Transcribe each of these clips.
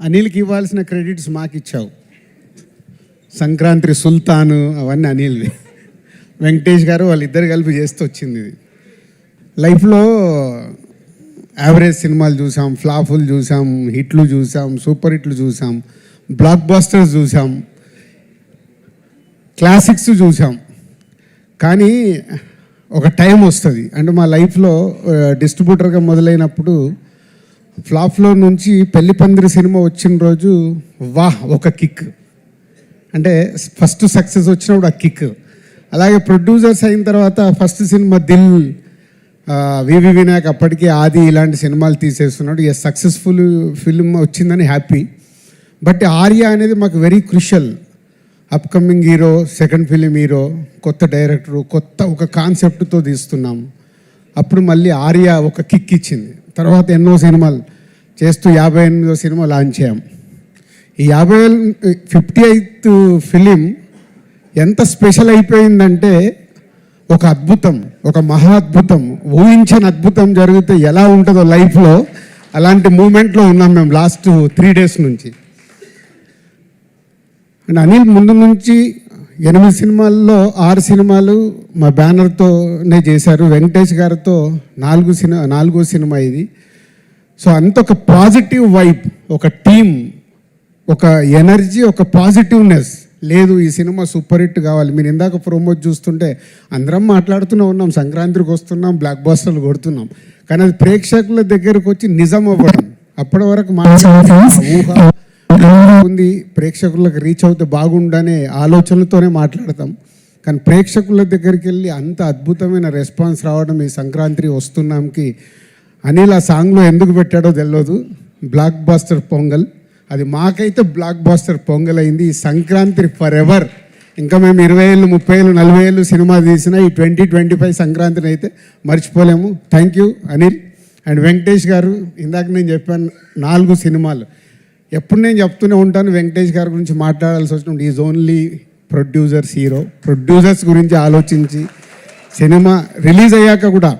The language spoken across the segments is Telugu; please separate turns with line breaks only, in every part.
అనిల్కి ఇవ్వాల్సిన క్రెడిట్స్ మాకు ఇచ్చావు. సంక్రాంతి సుల్తాను అవన్నీ అనిల్వి. వెంకటేష్ గారు వాళ్ళిద్దరు కలిపి చేస్తూ వచ్చింది ఇది. లైఫ్లో యావరేజ్ సినిమాలు చూసాం, ఫ్లాపులు చూసాం, హిట్లు చూసాం, సూపర్ హిట్లు చూసాం, బ్లాక్ బాస్టర్స్ చూసాం, క్లాసిక్స్ చూసాం. కానీ ఒక టైం వస్తుంది, అంటే మా లైఫ్లో డిస్ట్రిబ్యూటర్గా మొదలైనప్పుడు ఫ్లాప్లో నుంచి పెళ్లి పందిరి సినిమా వచ్చిన రోజు ఒక కిక్, అంటే ఫస్ట్ సక్సెస్ వచ్చినప్పుడు ఆ కిక్. అలాగే ప్రొడ్యూసర్స్ అయిన తర్వాత ఫస్ట్ సినిమా దిల్, వివి వినాయక్ అప్పటికి ఆది ఇలాంటి సినిమాలు తీసేస్తున్నాడు. సక్సెస్ఫుల్ ఫిల్మ్ వచ్చిందని హ్యాపీ. బట్ ఆర్య అనేది మాకు very crucial. Upcoming hero, second film hero, కొత్త డైరెక్టరు, కొత్త ఒక కాన్సెప్ట్తో తీస్తున్నాం. అప్పుడు మళ్ళీ ఆర్య ఒక కిక్ ఇచ్చింది. తర్వాత ఎన్నో సినిమాలు చేస్తూ 58వ సినిమా లాంచ్ చేయం. ఈ 58th ఫిలిం ఎంత స్పెషల్ అయిపోయిందంటే ఒక అద్భుతం, ఒక మహా అద్భుతం, ఊహించని అద్భుతం జరిగితే ఎలా ఉంటుందో లైఫ్లో అలాంటి మూమెంట్లో ఉన్నాం మేము లాస్ట్ 3 days నుంచి. అండ్ అనిల్ ముందు నుంచి 8 సినిమాల్లో 6 సినిమాలు మా బ్యానర్తోనే చేశారు. వెంకటేష్ గారితో 4వ సినిమా ఇది. సో అంత ఒక పాజిటివ్ వైబ్, ఒక టీమ్, ఒక ఎనర్జీ, ఒక పాజిటివ్నెస్. లేదు ఈ సినిమా సూపర్ హిట్ కావాలి. మీరు ఇందాక ప్రోమోట్ చూస్తుంటే అందరం మాట్లాడుతూనే ఉన్నాం, సంక్రాంతికి వస్తున్నాం, బ్లాక్ బాస్టర్లు కొడుతున్నాం. కానీ అది ప్రేక్షకుల దగ్గరకు వచ్చి నిజం అవ్వడం, అప్పటి వరకు ఊహ ఉంది, ప్రేక్షకులకు రీచ్ అవుతే బాగుండనే ఆలోచనలతోనే మాట్లాడతాం. కానీ ప్రేక్షకుల దగ్గరికి వెళ్ళి అంత అద్భుతమైన రెస్పాన్స్ రావడం ఈ సంక్రాంతి వస్తున్నాంకి అనిల్ ఆ సాంగ్లో ఎందుకు పెట్టాడో తెలియదు. బ్లాక్ బాస్టర్ పొంగల్, అది మాకైతే బ్లాక్ బాస్టర్ పొంగల్ అయింది. ఈ సంక్రాంతి ఫర్ ఎవర్. ఇంకా మేము 20 ఏళ్ళు, 30 ఏళ్ళు, 40 ఏళ్ళు సినిమా తీసిన ఈ 2025 సంక్రాంతిని అయితే మర్చిపోలేము. Thank you Anil and Venkatesh గారు. ఇందాక నేను చెప్పాను 4 సినిమాలు. ఎప్పుడు నేను చెప్తూనే ఉంటాను వెంకటేష్ గారి గురించి మాట్లాడాల్సి వచ్చినప్పుడు is only producers hero. Producers గురించి ఆలోచించి సినిమా రిలీజ్ అయ్యాక కూడా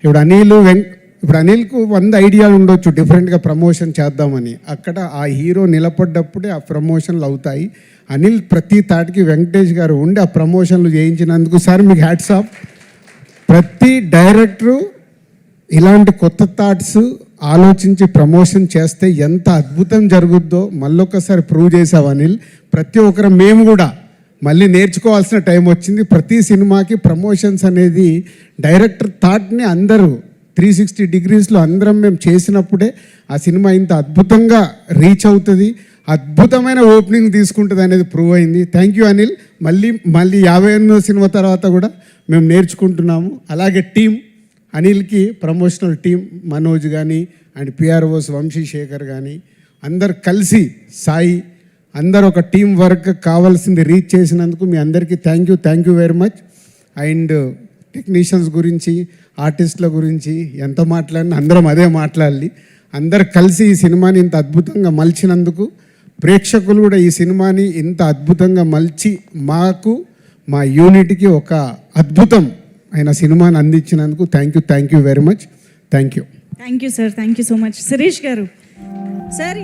ఇప్పుడు అనిల్కు 100 ఐడియాలు ఉండొచ్చు డిఫరెంట్గా ప్రమోషన్ చేద్దామని. అక్కడ ఆ హీరో నిలబడ్డప్పుడే ఆ ప్రమోషన్లు అవుతాయి. అనిల్ ప్రతి తాటికి వెంకటేష్ గారు ఉండి ఆ ప్రమోషన్లు చేయించినందుకు సార్ మీకు హ్యాట్స్ ఆఫ్. ప్రతి డైరెక్టరు ఇలాంటి కొత్త థాట్స్ ఆలోచించి ప్రమోషన్ చేస్తే ఎంత అద్భుతం జరుగుద్దో మళ్ళొక్కసారి ప్రూవ్ చేసావు అనిల్. ప్రతి ఒక్కరు మేము కూడా మళ్ళీ నేర్చుకోవాల్సిన టైం వచ్చింది. ప్రతి సినిమాకి ప్రమోషన్స్ అనేది డైరెక్టర్ థాట్ని అందరూ 360 degreesలో అందరం మేము చేసినప్పుడే ఆ సినిమా ఇంత అద్భుతంగా రీచ్ అవుతుంది, అద్భుతమైన ఓపెనింగ్ తీసుకుంటుంది అనేది ప్రూవ్ అయింది. Thank you Anil. మళ్ళీ 58వ సినిమా తర్వాత కూడా మేము నేర్చుకుంటున్నాము. అలాగే టీం అనిల్కి ప్రమోషనల్ టీం మనోజ్ కానీ అండ్ పిఆర్ఓస్ వంశీశేఖర్ కానీ అందరు కలిసి సాయి అందరు ఒక టీం వర్క్ కావాల్సింది రీచ్ చేసినందుకు మీ అందరికీ thank you very much. And technicians గురించి, ఆర్టిస్టుల గురించి ఎంత మాట్లాడినా అందరం అదే మాట్లాడాలి. అందరు కలిసి ఈ సినిమాని ఇంత అద్భుతంగా మలిచినందుకు, ప్రేక్షకులు కూడా ఈ సినిమాని ఇంత అద్భుతంగా మలిచి మాకు మా యూనిట్కి ఒక అద్భుతం అయిన సినిమాని అందించినందుకు thank you very much. Thank you sir.
Thank you so much. Shirish గారు సార్.